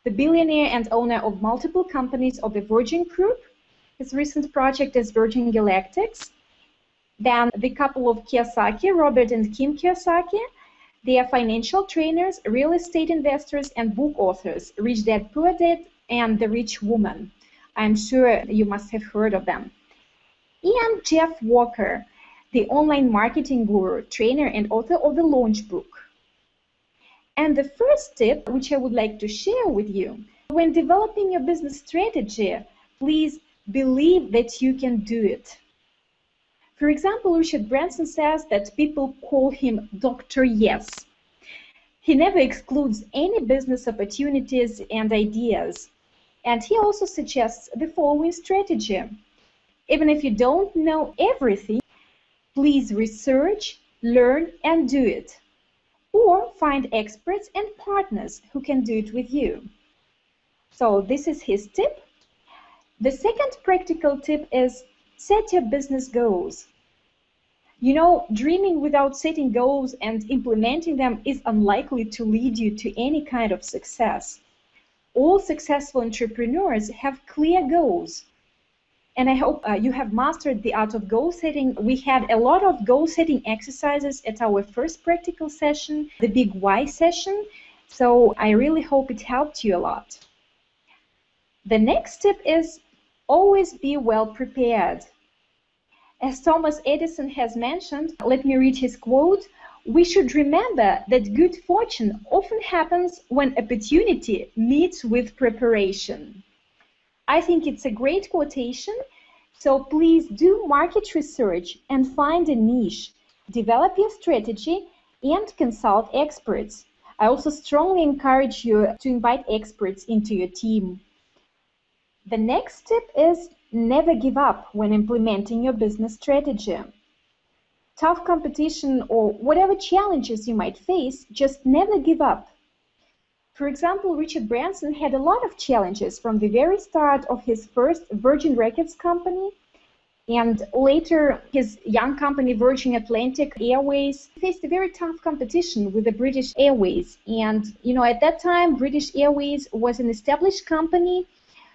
the billionaire and owner of multiple companies of the Virgin Group. His recent project is Virgin Galactics. Then the couple of Kiyosaki, Robert and Kim Kiyosaki. They are financial trainers, real estate investors, and book authors, Rich Dad Poor Dad and The Rich Woman. I'm sure you must have heard of them. And Jeff Walker, the online marketing guru, trainer, and author of the Launch Book. And the first tip, which I would like to share with you, when developing your business strategy, please believe that you can do it. For example, Richard Branson says that people call him Dr. Yes. He never excludes any business opportunities and ideas. And he also suggests the following strategy. Even if you don't know everything, please research, learn, and do it. Or find experts and partners who can do it with you. So this is his tip. The second practical tip is set your business goals. You know, dreaming without setting goals and implementing them is unlikely to lead you to any kind of success. All successful entrepreneurs have clear goals. And I hope you have mastered the art of goal setting. We had a lot of goal setting exercises at our first practical session, the Big Why session. So I really hope it helped you a lot. The next tip is always be well prepared. As Thomas Edison has mentioned, let me read his quote, "We should remember that good fortune often happens when opportunity meets with preparation." I think it's a great quotation, so please do market research and find a niche, develop your strategy, and consult experts. I also strongly encourage you to invite experts into your team. The next tip is never give up when implementing your business strategy. Tough competition or whatever challenges you might face, just never give up. For example, Richard Branson had a lot of challenges from the very start of his first Virgin Records company, and later his young company Virgin Atlantic Airways faced a very tough competition with the British Airways. And you know, at that time, British Airways was an established company.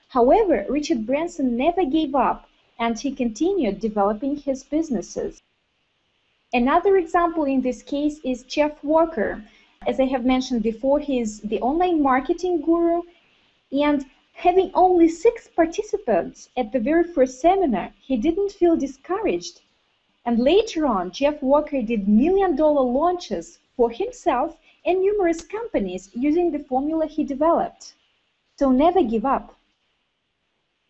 However, Richard Branson never gave up, and he continued developing his businesses. Another example in this case is Jeff Walker. As I have mentioned before, he is the online marketing guru, and having only 6 participants at the very first seminar, he didn't feel discouraged. And later on, Jeff Walker did million-dollar launches for himself and numerous companies using the formula he developed. So never give up.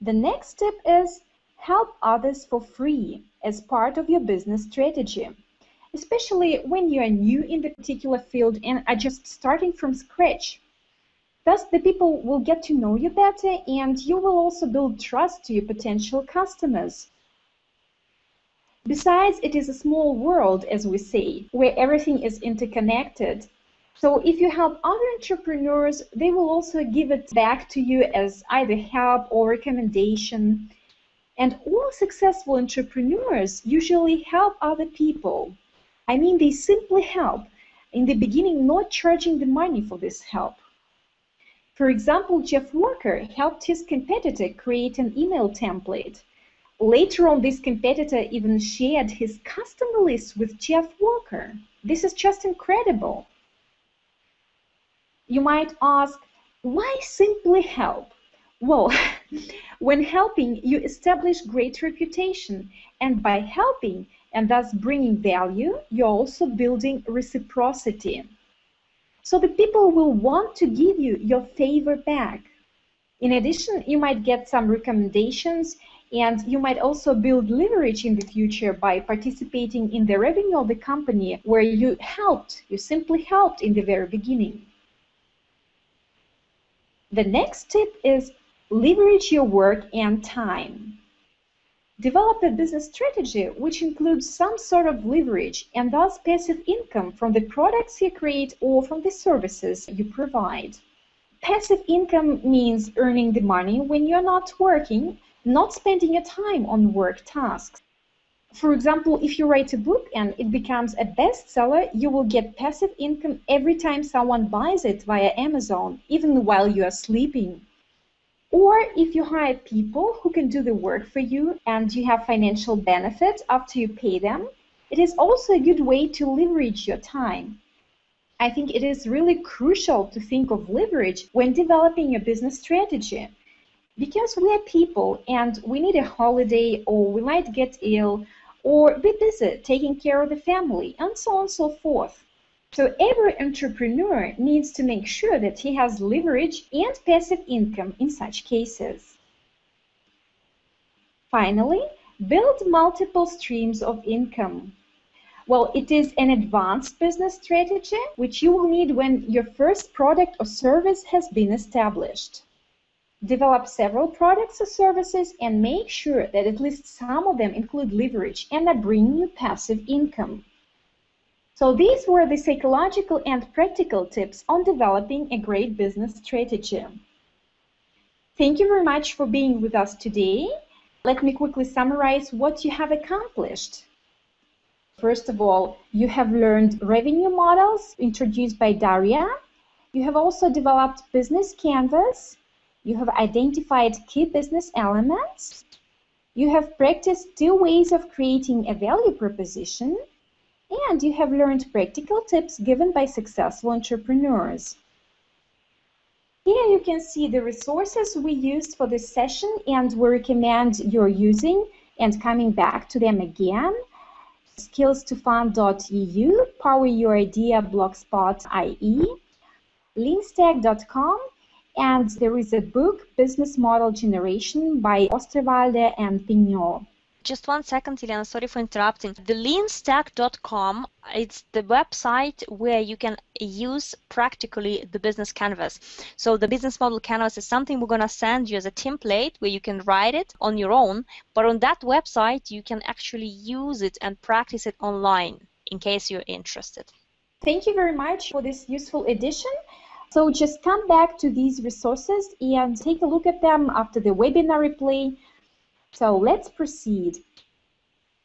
The next tip is help others for free as part of your business strategy, especially when you are new in the particular field and are just starting from scratch. Thus, the people will get to know you better, and you will also build trust to your potential customers. Besides, it is a small world, as we say, where everything is interconnected. So if you help other entrepreneurs, they will also give it back to you as either help or recommendation. And all successful entrepreneurs usually help other people. I mean, they simply help, in the beginning not charging the money for this help. For example, Jeff Walker helped his competitor create an email template. Later on, this competitor even shared his customer list with Jeff Walker. This is just incredible. You might ask, why simply help? Well, when helping, you establish great reputation, and by helping and thus bringing value, you're also building reciprocity. So the people will want to give you your favor back. In addition, you might get some recommendations, and you might also build leverage in the future by participating in the revenue of the company where you simply helped in the very beginning. The next tip is leverage your work and time. Develop a business strategy which includes some sort of leverage and thus passive income from the products you create or from the services you provide. Passive income means earning the money when you're not working, not spending your time on work tasks. For example, if you write a book and it becomes a bestseller, you will get passive income every time someone buys it via Amazon, even while you are sleeping. Or if you hire people who can do the work for you and you have financial benefits after you pay them, it is also a good way to leverage your time. I think it is really crucial to think of leverage when developing your business strategy. Because we are people and we need a holiday, or we might get ill, or be busy taking care of the family, and so on and so forth. So every entrepreneur needs to make sure that he has leverage and passive income in such cases. Finally, build multiple streams of income. Well, it is an advanced business strategy which you will need when your first product or service has been established. Develop several products or services and make sure that at least some of them include leverage and are bringing you passive income. So these were the psychological and practical tips on developing a great business strategy. Thank you very much for being with us today. Let me quickly summarize what you have accomplished. First of all, you have learned revenue models introduced by Daria. You have also developed business canvas. You have identified key business elements. You have practiced 2 ways of creating a value proposition. And you have learned practical tips given by successful entrepreneurs. Here you can see the resources we used for this session, and we recommend you're using and coming back to them again. skillstofund.eu, Power Your Idea, blogspot.ie, leanstack.com, and there is a book, Business Model Generation by Osterwalder and Pignol. Just 1 second, Ileana, sorry for interrupting. The leanstack.com, it's the website where you can use practically the business canvas. So the business model canvas is something we're going to send you as a template where you can write it on your own, but on that website you can actually use it and practice it online in case you're interested. Thank you very much for this useful addition. So just come back to these resources and take a look at them after the webinar replay. So let's proceed.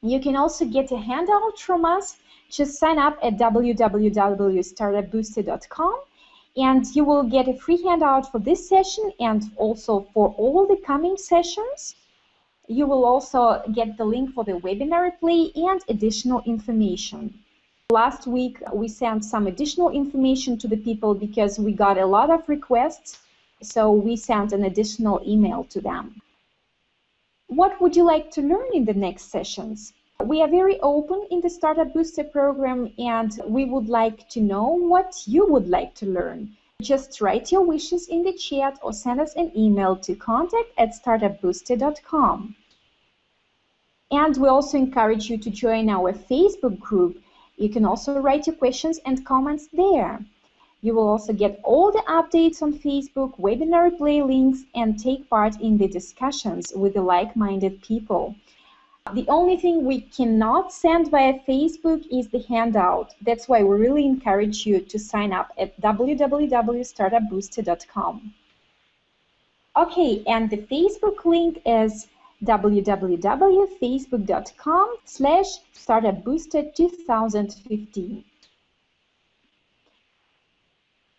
You can also get a handout from us. Just sign up at www.startupbooster.com and you will get a free handout for this session and also for all the coming sessions. You will also get the link for the webinar replay and additional information. Last week we sent some additional information to the people because we got a lot of requests, so we sent an additional email to them. What would you like to learn in the next sessions? We are very open in the Startup Booster program and we would like to know what you would like to learn. Just write your wishes in the chat or send us an email to contact@startupbooster.com. And we also encourage you to join our Facebook group. You can also write your questions and comments there. You will also get all the updates on Facebook, webinar replay links, and take part in the discussions with the like-minded people. The only thing we cannot send via Facebook is the handout. That's why we really encourage you to sign up at www.startupbooster.com. Okay, and the Facebook link is www.facebook.com/startupbooster2015.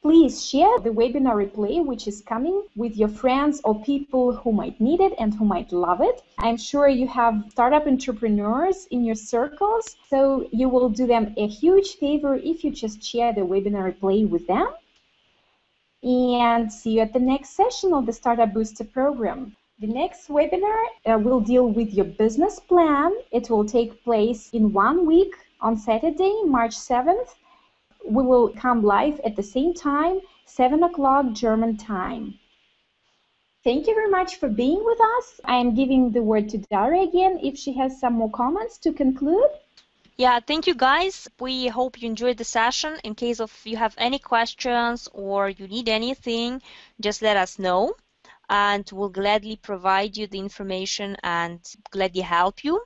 Please share the webinar replay which is coming with your friends or people who might need it and who might love it. I'm sure you have startup entrepreneurs in your circles, so you will do them a huge favor if you just share the webinar replay with them. And see you at the next session of the Startup Booster program. The next webinar will deal with your business plan. It will take place in 1 week on Saturday, March 7th. We will come live at the same time, 7 o'clock German time. Thank you very much for being with us. I am giving the word to Daria again if she has some more comments to conclude. Yeah, thank you guys. We hope you enjoyed the session. In case of you have any questions or you need anything, just let us know and we'll gladly provide you the information and gladly help you.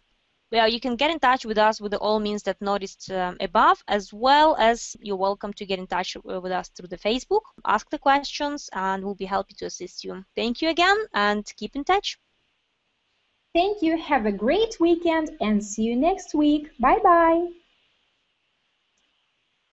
Well, you can get in touch with us with all means that noticed above, as well as you're welcome to get in touch with us through the Facebook, ask the questions, and we'll be happy to assist you. Thank you again, and keep in touch. Thank you. Have a great weekend and see you next week. Bye-bye.